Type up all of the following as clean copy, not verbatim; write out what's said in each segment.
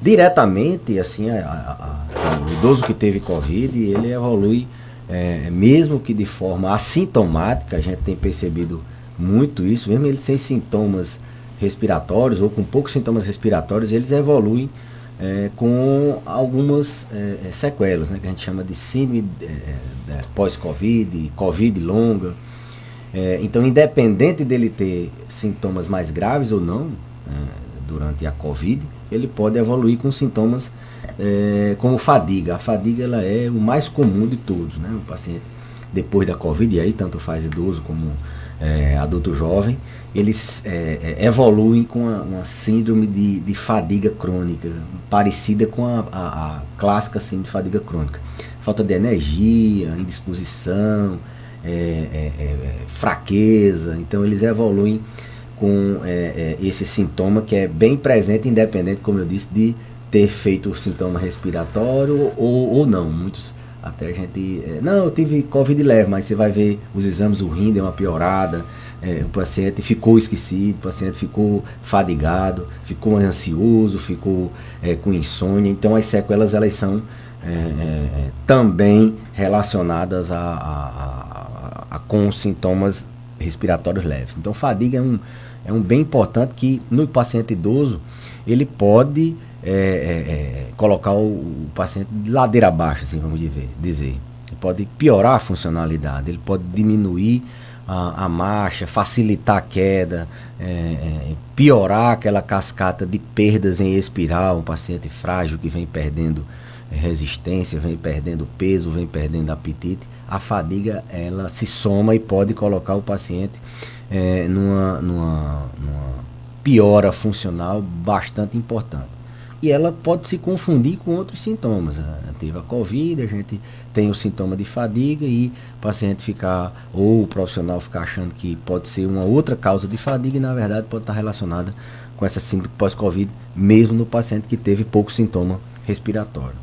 Diretamente, assim, o idoso que teve Covid, ele evolui, mesmo que de forma assintomática, a gente tem percebido muito isso, mesmo ele sem sintomas respiratórios ou com poucos sintomas respiratórios, eles evoluem com algumas sequelas, né, que a gente chama de síndrome pós-Covid, Covid longa. Então, independente dele ter sintomas mais graves ou não, durante a Covid, ele pode evoluir com sintomas como fadiga. A fadiga ela é o mais comum de todos, né? O paciente, depois da Covid, e aí tanto faz idoso como adulto jovem, eles evoluem com uma síndrome de fadiga crônica, parecida com a clássica síndrome de fadiga crônica. Falta de energia, indisposição, fraqueza. Então eles evoluem com esse sintoma que é bem presente, independente, como eu disse, de ter feito o sintoma respiratório ou não. Muitos até a gente... não, eu tive Covid leve, mas você vai ver os exames, o rim deu uma piorada, o paciente ficou esquecido, o paciente ficou fadigado, ficou ansioso, ficou com insônia. Então as sequelas elas são também relacionadas com sintomas respiratórios leves. Então fadiga é um bem importante que no paciente idoso ele pode colocar o paciente de ladeira abaixo, assim, vamos dizer. Ele pode piorar a funcionalidade, ele pode diminuir a marcha, facilitar a queda, piorar aquela cascata de perdas em espiral, um paciente frágil que vem perdendo resistência, vem perdendo peso, vem perdendo apetite. A fadiga ela se soma e pode colocar o paciente numa piora funcional bastante importante. E ela pode se confundir com outros sintomas. Teve a Covid, a gente tem o sintoma de fadiga e o paciente ficar, ou o profissional ficar achando que pode ser uma outra causa de fadiga e na verdade pode estar relacionada com essa síndrome pós-Covid, mesmo no paciente que teve pouco sintoma respiratório.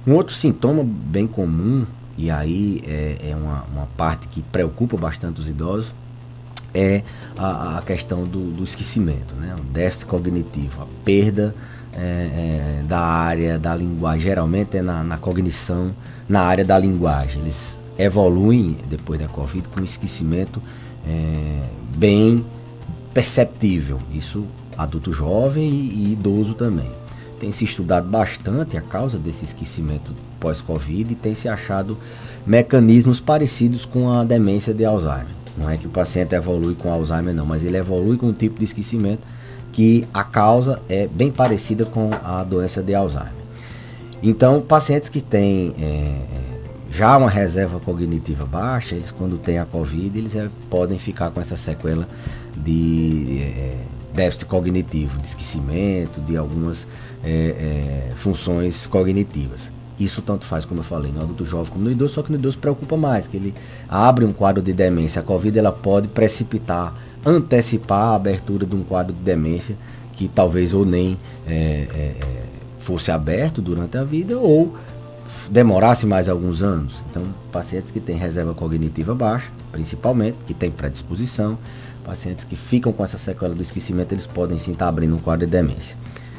Um outro sintoma bem comum, e aí é uma parte que preocupa bastante os idosos, é a questão do esquecimento, né? O déficit cognitivo, a perda da área da linguagem, geralmente é na cognição, na área da linguagem. Eles evoluem depois da Covid com esquecimento bem perceptível, isso adulto jovem e idoso também. Tem se estudado bastante a causa desse esquecimento pós-Covid e tem se achado mecanismos parecidos com a demência de Alzheimer. Não é que o paciente evolui com Alzheimer não, mas ele evolui com um tipo de esquecimento que a causa é bem parecida com a doença de Alzheimer. Então, pacientes que têm já uma reserva cognitiva baixa, eles quando têm a Covid, eles podem ficar com essa sequela de déficit cognitivo, de esquecimento, de algumas funções cognitivas. Isso tanto faz, como eu falei, no adulto jovem como no idoso, só que no idoso preocupa mais, que ele abre um quadro de demência. A Covid ela pode precipitar, antecipar a abertura de um quadro de demência que talvez ou nem fosse aberto durante a vida ou demorasse mais alguns anos. Então, pacientes que têm reserva cognitiva baixa, principalmente, que têm predisposição, pacientes que ficam com essa sequela do esquecimento, eles podem sim estar abrindo um quadro de demência.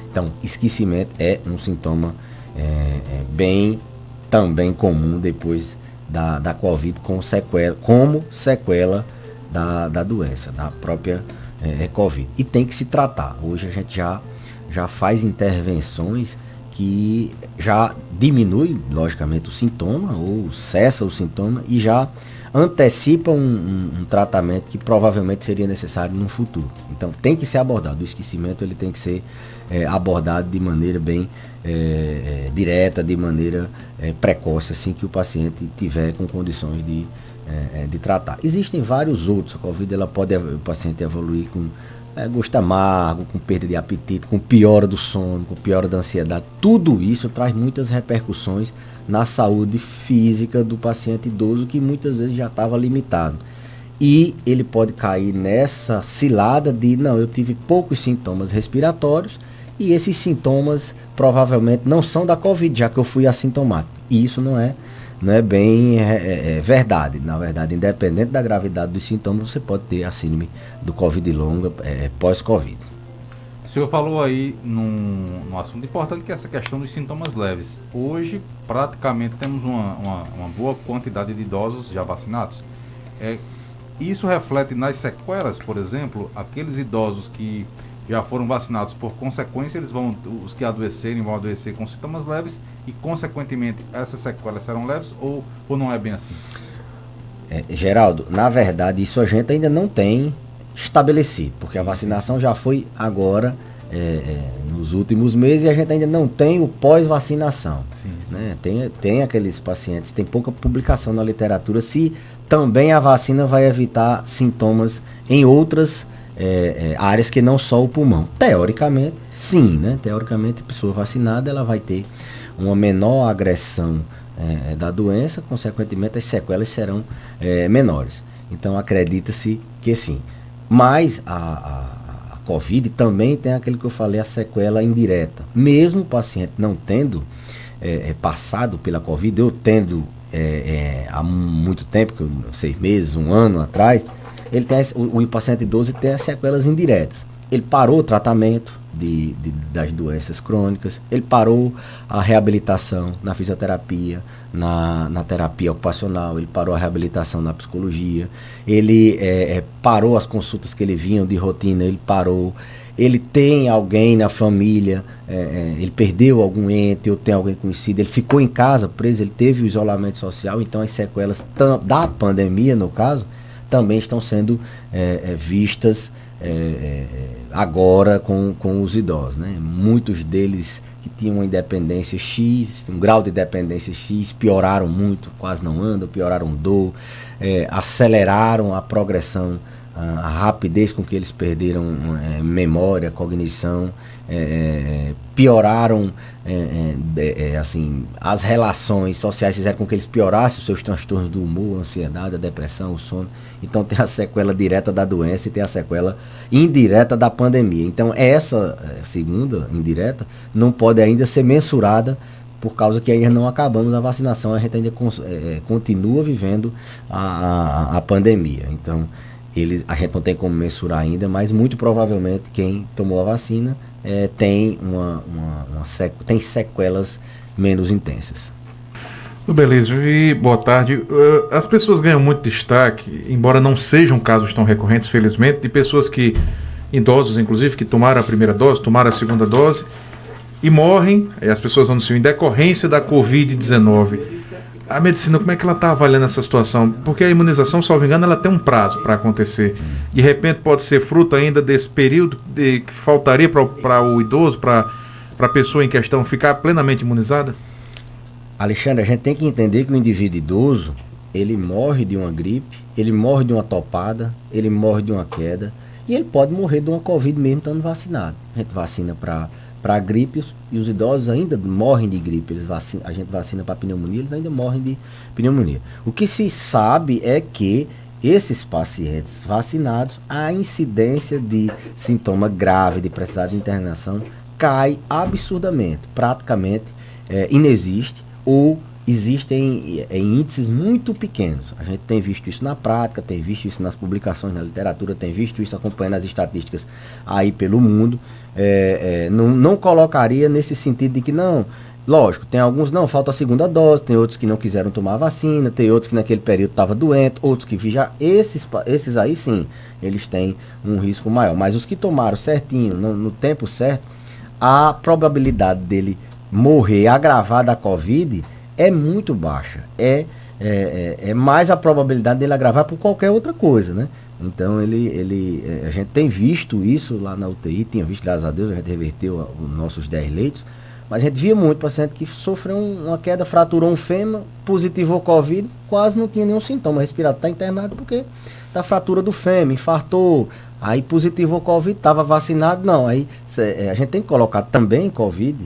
Então, esquecimento é um sintoma bem também comum depois da Covid como sequela da doença, da própria Covid. E tem que se tratar. Hoje a gente já faz intervenções que já diminui, logicamente, o sintoma ou cessa o sintoma e já antecipa um tratamento que provavelmente seria necessário no futuro. Então tem que ser abordado. O esquecimento ele tem que ser abordado de maneira bem direta, de maneira precoce, assim que o paciente tiver com condições de tratar. Existem vários outros. A Covid ela pode o paciente evoluir com gosto amargo, com perda de apetite, com piora do sono, com piora da ansiedade. Tudo isso traz muitas repercussões na saúde física do paciente idoso que muitas vezes já estava limitado. E ele pode cair nessa cilada de, não, eu tive poucos sintomas respiratórios e esses sintomas provavelmente não são da Covid, já que eu fui assintomático. E isso não é bem verdade. Na verdade, independente da gravidade dos sintomas, você pode ter a síndrome do Covid longa pós-Covid. O senhor falou aí num assunto importante, que é essa questão dos sintomas leves. Hoje, praticamente, temos uma boa quantidade de idosos já vacinados. Isso reflete nas sequelas, por exemplo, aqueles idosos que já foram vacinados, por consequência, os que adoecerem vão adoecer com sintomas leves e, consequentemente, essas sequelas serão leves ou não é bem assim? Geraldo, na verdade, isso a gente ainda não tem estabelecido, porque a vacinação já foi agora, nos últimos meses, e a gente ainda não tem o pós-vacinação. Né? Tem aqueles pacientes, tem pouca publicação na literatura, se também a vacina vai evitar sintomas em outras áreas que não só o pulmão. Teoricamente, sim, né? Teoricamente, a pessoa vacinada ela vai ter uma menor agressão da doença, consequentemente as sequelas serão menores. Então acredita-se que sim. Mas a Covid também tem aquele que eu falei, a sequela indireta. Mesmo o paciente não tendo passado pela Covid, eu tendo há muito tempo, 6 meses, 1 ano atrás, ele tem o paciente idoso tem as sequelas indiretas. Ele parou o tratamento das doenças crônicas, ele parou a reabilitação na fisioterapia, na terapia ocupacional, ele parou a reabilitação na psicologia, ele parou as consultas que ele vinham de rotina, ele parou, ele tem alguém na família, ele perdeu algum ente, ou tem alguém conhecido, ele ficou em casa preso, ele teve o isolamento social, então as sequelas da pandemia, no caso, também estão sendo vistas agora com os idosos, né? Muitos deles que tinham uma independência X, um grau de dependência X, pioraram muito, quase não andam, pioraram dor, aceleraram a progressão, a rapidez com que eles perderam memória, cognição, pioraram assim, as relações sociais fizeram com que eles piorassem os seus transtornos do humor, a ansiedade, a depressão, o sono. Então tem a sequela direta da doença e tem a sequela indireta da pandemia. Então essa segunda, indireta, não pode ainda ser mensurada por causa que ainda não acabamos a vacinação, a gente ainda continua vivendo a pandemia. Então a gente não tem como mensurar ainda, mas muito provavelmente quem tomou a vacina tem tem sequelas menos intensas. Beleza, e boa tarde. As pessoas ganham muito destaque, embora não sejam casos tão recorrentes, felizmente, de pessoas idosos inclusive, que tomaram a primeira dose, tomaram a segunda dose e morrem, e as pessoas anunciam, em decorrência da Covid-19. A medicina, como é que ela está avaliando essa situação? Porque a imunização, salvo engano, ela tem um prazo para acontecer. De repente pode ser fruto ainda desse período que faltaria para o idoso, para a pessoa em questão ficar plenamente imunizada? Alexandre, a gente tem que entender que o indivíduo idoso, ele morre de uma gripe, ele morre de uma topada, ele morre de uma queda, e ele pode morrer de uma Covid mesmo estando vacinado. A gente vacina para gripe e os idosos ainda morrem de gripe. A gente vacina para pneumonia, eles ainda morrem de pneumonia. O que se sabe é que esses pacientes vacinados, a incidência de sintoma grave, de precisar de internação, cai absurdamente, praticamente inexiste, ou existem em índices muito pequenos. A gente tem visto isso na prática, tem visto isso nas publicações, na literatura, tem visto isso acompanhando as estatísticas aí pelo mundo. Não colocaria nesse sentido de que não, lógico, tem alguns não, falta a segunda dose, tem outros que não quiseram tomar a vacina, tem outros que naquele período estavam doentes, outros que já esses aí sim, eles têm um risco maior, mas os que tomaram certinho, no tempo certo, a probabilidade dele morrer agravado da Covid é muito baixa, é mais a probabilidade dele agravar por qualquer outra coisa, né? Então a gente tem visto isso lá na UTI, tinha visto, graças a Deus, a gente reverteu os nossos 10 leitos, mas a gente via muito paciente que sofreu uma queda, fraturou um fêmur, positivou Covid, quase não tinha nenhum sintoma respiratório, está internado porque da fratura do fêmur, infartou, aí positivou Covid, estava vacinado, não, aí a gente tem que colocar também Covid,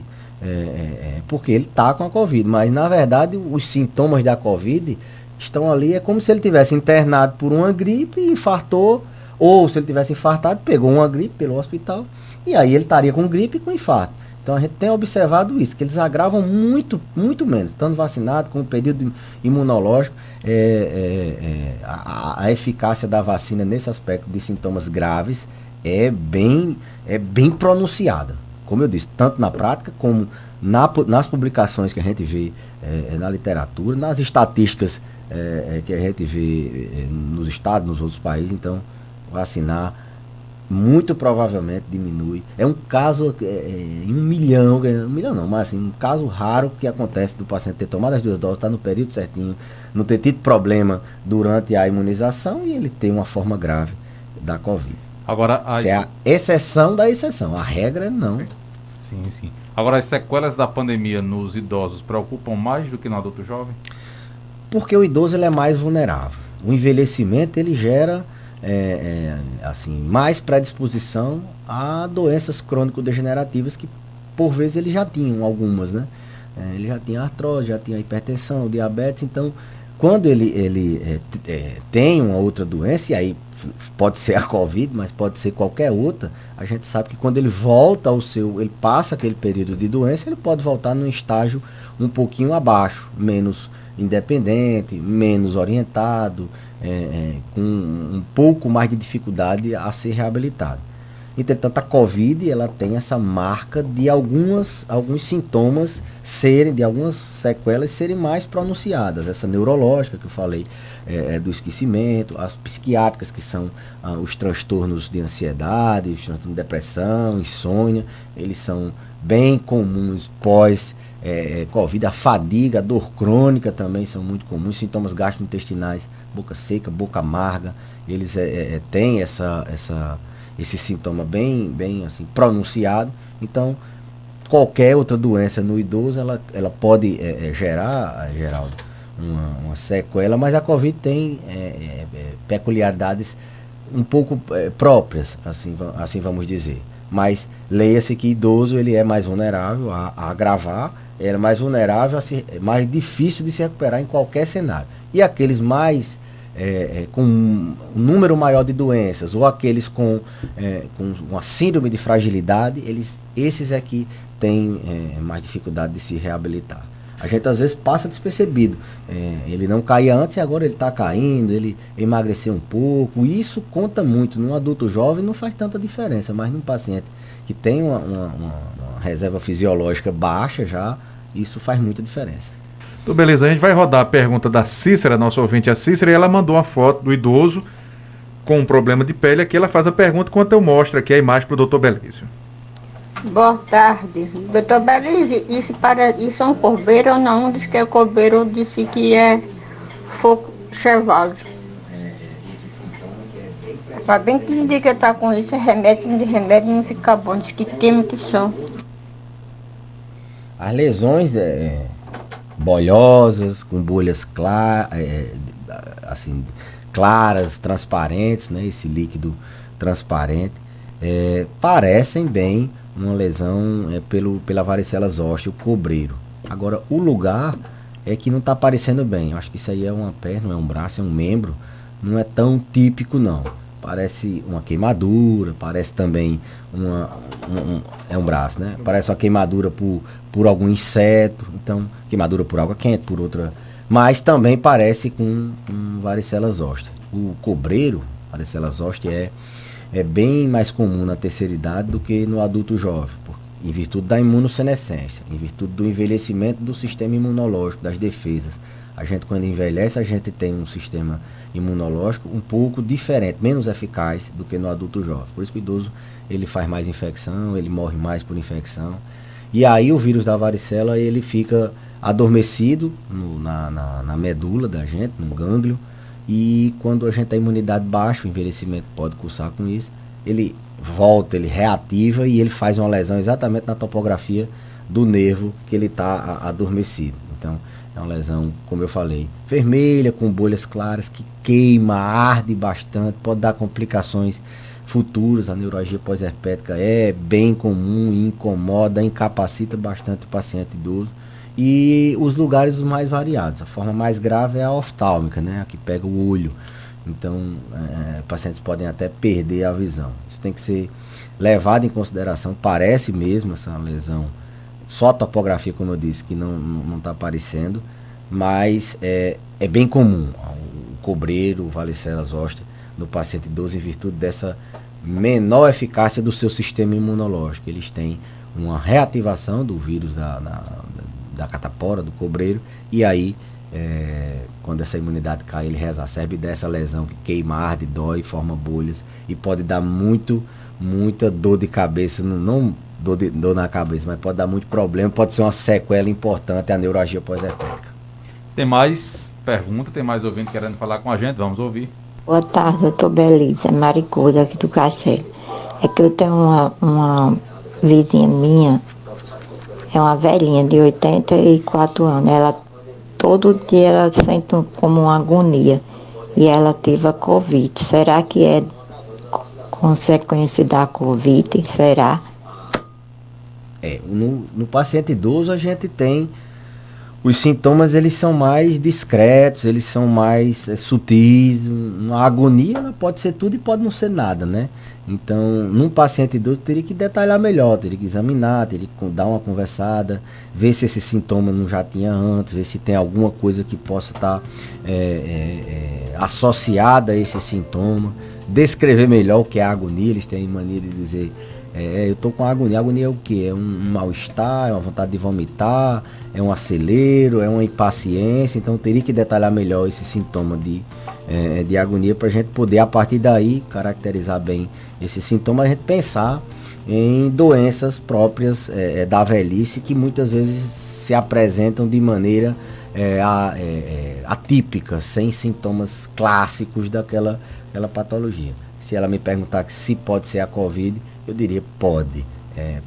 porque ele está com a Covid, mas na verdade os sintomas da Covid estão ali, é como se ele tivesse internado por uma gripe e infartou, ou se ele tivesse infartado, pegou uma gripe pelo hospital, e aí ele estaria com gripe e com infarto. Então a gente tem observado isso, que eles agravam muito, muito menos, estando vacinado, com o período imunológico, a eficácia da vacina nesse aspecto de sintomas graves é bem pronunciada. Como eu disse, tanto na prática como nas publicações que a gente vê na literatura, nas estatísticas que a gente vê nos estados, nos outros países. Então, vacinar muito provavelmente diminui. É um caso em 1 milhão, 1 milhão não, mas assim, um caso raro que acontece do paciente ter tomado as 2 doses, estar no período certinho, não ter tido problema durante a imunização e ele ter uma forma grave da Covid. Agora, Isso é a exceção da exceção, a regra não. Sim. Agora, as sequelas da pandemia nos idosos preocupam mais do que no adulto jovem? Porque o idoso ele é mais vulnerável. O envelhecimento ele gera assim, mais predisposição a doenças crônico-degenerativas que por vezes eles já tinham algumas, né? Ele já tinha artrose, já tinha hipertensão, diabetes. Então, quando ele tem uma outra doença, e aí pode ser a Covid, mas pode ser qualquer outra, a gente sabe que quando ele volta ele passa aquele período de doença, ele pode voltar num estágio um pouquinho abaixo, menos independente, menos orientado, com um pouco mais de dificuldade a ser reabilitado. Entretanto, a Covid ela tem essa marca de alguns sintomas de algumas sequelas serem mais pronunciadas. Essa neurológica que eu falei, do esquecimento, as psiquiátricas que são os transtornos de ansiedade, os transtornos de depressão, insônia, eles são bem comuns pós-Covid. A fadiga, a dor crônica também são muito comuns, sintomas gastrointestinais, boca seca, boca amarga, eles têm esse sintoma bem assim, pronunciado. Então, qualquer outra doença no idoso, ela pode gerar, Geraldo, uma sequela, mas a Covid tem peculiaridades um pouco próprias, assim vamos dizer. Mas leia-se que idoso ele é mais vulnerável a agravar, é mais vulnerável mais difícil de se recuperar em qualquer cenário. E aqueles mais com um número maior de doenças, ou aqueles com uma síndrome de fragilidade, esses é que têm mais dificuldade de se reabilitar. A gente às vezes passa despercebido. Ele não caía antes e agora ele está caindo, ele emagreceu um pouco. Isso conta muito. Num adulto jovem não faz tanta diferença, mas num paciente que tem uma reserva fisiológica baixa já, isso faz muita diferença. Então, beleza, a gente vai rodar a pergunta da Cícera, nossa ouvinte a Cícera, e ela mandou uma foto do idoso com um problema de pele. Aqui ela faz a pergunta enquanto eu mostro aqui a imagem para o doutor Belísio. Boa tarde. Doutor Belísio, isso é um corbeiro ou não? Diz que é corbeiro, disse que é fogo chevado. Faz bem que ninguém que está com isso, remédio não fica bom, diz que queima que são. As lesões bolhosas, com bolhas claras, transparentes, né? Esse líquido transparente, parecem bem uma lesão pela varicela zoster, o cobreiro. Agora, o lugar é que não está aparecendo bem. Eu acho que isso aí é uma perna, é um braço, é um membro. Não é tão típico, não. Parece uma queimadura, parece também é um braço, né? Parece uma queimadura por algum inseto, então, queimadura por água quente, por outra. Mas também parece com varicela zoster. O cobreiro, varicela zoster, é bem mais comum na terceira idade do que no adulto jovem, em virtude da imunossenescência, em virtude do envelhecimento do sistema imunológico, das defesas. A gente, quando envelhece, a gente tem um sistema imunológico um pouco diferente, menos eficaz do que no adulto jovem. Por isso que o idoso ele faz mais infecção, ele morre mais por infecção. E aí o vírus da varicela ele fica adormecido na medula da gente, no gânglio. E quando a gente tem imunidade baixa, o envelhecimento pode cursar com isso, ele volta, ele reativa e ele faz uma lesão exatamente na topografia do nervo que ele está adormecido. Então, é uma lesão, como eu falei, vermelha, com bolhas claras, que queima, arde bastante, pode dar complicações futuras. A neuralgia pós-herpética é bem comum, incomoda, incapacita bastante o paciente idoso. E os lugares mais variados. A forma mais grave é a oftálmica, né? A que pega o olho. Então, pacientes podem até perder a visão. Isso tem que ser levado em consideração. Parece mesmo essa lesão, só a topografia, como eu disse, que não está aparecendo, mas é bem comum o cobreiro, o varicela zoster no paciente idoso, em virtude menor eficácia do seu sistema imunológico. Eles têm uma reativação do vírus da catapora, do cobreiro, e aí, quando essa imunidade cai, ele exacerba e dessa lesão que queima, arde, dói, forma bolhas, e pode dar muita dor de cabeça, não dor na cabeça, mas pode dar muito problema, pode ser uma sequela importante, a neuralgia pós-herpética. Tem mais pergunta, tem mais ouvinte querendo falar com a gente, vamos ouvir. Boa tarde, doutor Belisa, é Maricuda aqui do Castelo. É que eu tenho uma vizinha minha, é uma velhinha de 84 anos, ela todo dia ela sente como uma agonia e ela teve a Covid. Será que é consequência da Covid? Será? No paciente idoso a gente tem os sintomas, eles são mais discretos, eles são mais sutis. Uma agonia ela pode ser tudo e pode não ser nada, né? Então, num paciente idoso teria que detalhar melhor, teria que examinar, teria que dar uma conversada, ver se esse sintoma não já tinha antes, ver se tem alguma coisa que possa estar associada a esse sintoma, descrever melhor o que é a agonia. Eles têm mania de dizer, eu estou com agonia. Agonia é o quê? É um mal-estar, é uma vontade de vomitar, é um acelero, é uma impaciência. Então teria que detalhar melhor esse sintoma de agonia para a gente poder, a partir daí, caracterizar bem esse sintoma, a gente pensar em doenças próprias da velhice, que muitas vezes se apresentam de maneira atípica, sem sintomas clássicos daquela patologia. Se ela me perguntar se pode ser a Covid, eu diria pode.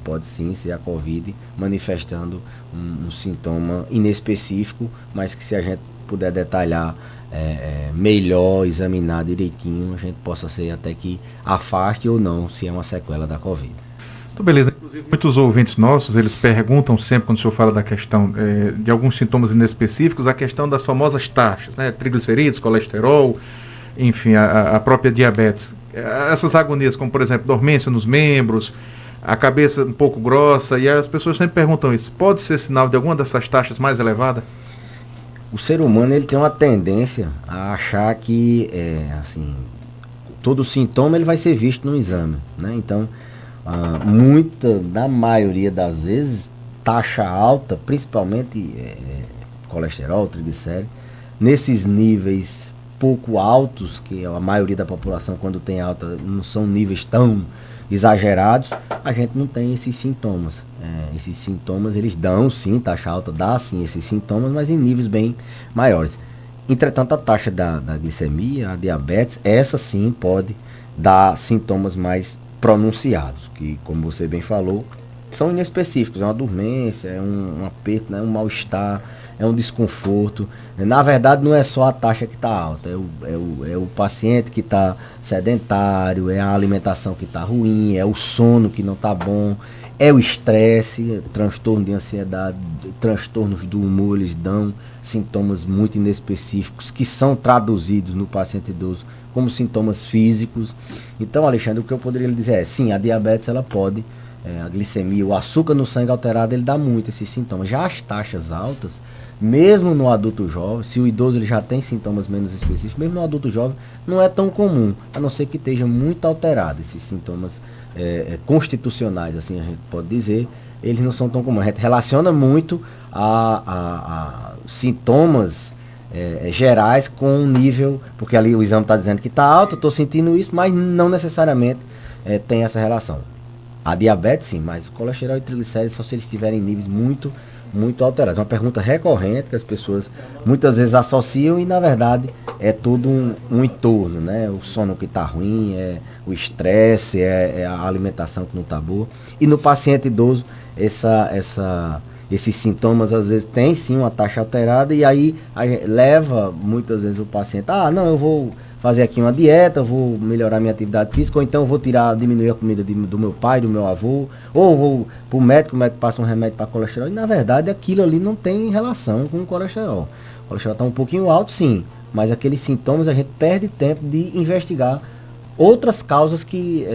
Pode sim ser a Covid, manifestando um sintoma inespecífico, mas que se a gente puder detalhar melhor, examinar direitinho, a gente possa ser até que afaste ou não se é uma sequela da Covid. Então, beleza. Inclusive, muitos ouvintes nossos, eles perguntam sempre, quando o senhor fala da questão de alguns sintomas inespecíficos, a questão das famosas taxas, né? Triglicerídeos, colesterol, enfim, a própria diabetes. Essas agonias, como por exemplo, dormência nos membros, a cabeça um pouco grossa, e as pessoas sempre perguntam isso. Pode ser sinal de alguma dessas taxas mais elevada? O ser humano, ele tem uma tendência a achar que todo sintoma ele vai ser visto no exame, né? Então, na maioria das vezes, taxa alta, principalmente colesterol, triglicéridos, nesses níveis pouco altos, que a maioria da população, quando tem alta, não são níveis tão exagerados, a gente não tem esses sintomas. Esses sintomas, eles dão sim, taxa alta dá sim esses sintomas, mas em níveis bem maiores. Entretanto, a taxa da glicemia, a diabetes, essa sim pode dar sintomas mais pronunciados, que, como você bem falou, são inespecíficos. É uma dormência, é um aperto, né, um mal-estar, é um desconforto. Na verdade, não é só a taxa que está alta, é o paciente que está sedentário, é a alimentação que está ruim, é o sono que não está bom, é o estresse, transtorno de ansiedade, transtornos do humor. Eles dão sintomas muito inespecíficos que são traduzidos no paciente idoso como sintomas físicos. Então, Alexandre, o que eu poderia lhe dizer sim, a diabetes ela pode, a glicemia, o açúcar no sangue alterado, ele dá muito esses sintomas. Já as taxas altas, mesmo no adulto jovem, se o idoso ele já tem sintomas menos específicos, mesmo no adulto jovem, não é tão comum, a não ser que esteja muito alterado. Esses sintomas constitucionais, assim a gente pode dizer, eles não são tão comuns. A gente relaciona muito a sintomas gerais com um nível, porque ali o exame está dizendo que está alto, eu estou sentindo isso, mas não necessariamente tem essa relação. A diabetes sim, mas o colesterol e triglicéridos só se eles estiverem em níveis muito alterados. É uma pergunta recorrente que as pessoas muitas vezes associam e na verdade é tudo um entorno, né? O sono que está ruim, o estresse, a alimentação que não está boa. E no paciente idoso, esses sintomas às vezes tem sim uma taxa alterada e aí leva muitas vezes o paciente, eu vou fazer aqui uma dieta, vou melhorar minha atividade física, ou então vou diminuir a comida do meu pai, do meu avô, ou vou para o médico, o médico passa um remédio para colesterol, e na verdade aquilo ali não tem relação com o colesterol. O colesterol está um pouquinho alto sim, mas aqueles sintomas a gente perde tempo de investigar outras causas que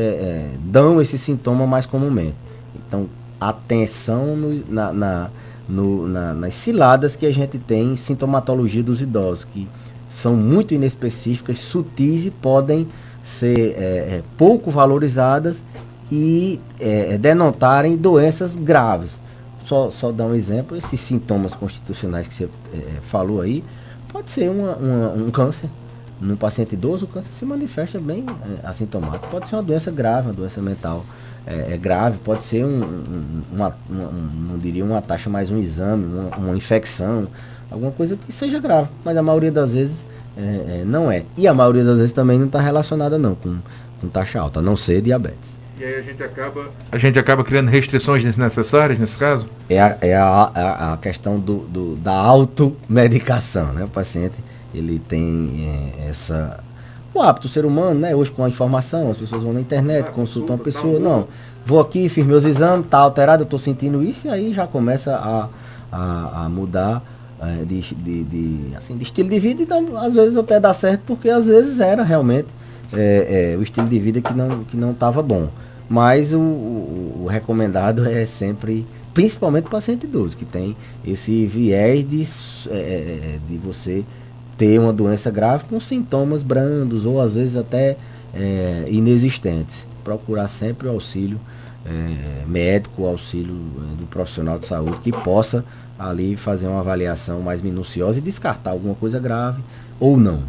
dão esse sintoma mais comumente. Então, atenção nas ciladas que a gente tem em sintomatologia dos idosos, que são muito inespecíficas, sutis e podem ser pouco valorizadas e denotarem doenças graves. Só dar um exemplo, esses sintomas constitucionais que você falou aí, pode ser um câncer. Num paciente idoso, o câncer se manifesta bem assintomático. Pode ser uma doença grave, uma doença mental grave, pode ser não diria uma taxa, mas um exame, uma infecção, alguma coisa que seja grave. Mas a maioria das vezes não é. E a maioria das vezes também não está relacionada não com taxa alta, a não ser diabetes. E aí a gente acaba criando restrições desnecessárias nesse caso? É a questão da automedicação, né? O paciente, ele tem o hábito, o ser humano, né? Hoje com a informação, as pessoas vão na internet, consultam uma pessoa, não, vou aqui, fiz meus exames, tá alterado, eu estou sentindo isso, e aí já começa a mudar de estilo de vida, então às vezes até dá certo, porque às vezes era realmente o estilo de vida que não estava bom. Mas o recomendado é sempre, principalmente o paciente idoso, que tem esse viés de você ter uma doença grave com sintomas brandos ou às vezes até inexistentes. Procurar sempre o auxílio médico, o auxílio do profissional de saúde que possa ali fazer uma avaliação mais minuciosa e descartar alguma coisa grave ou não.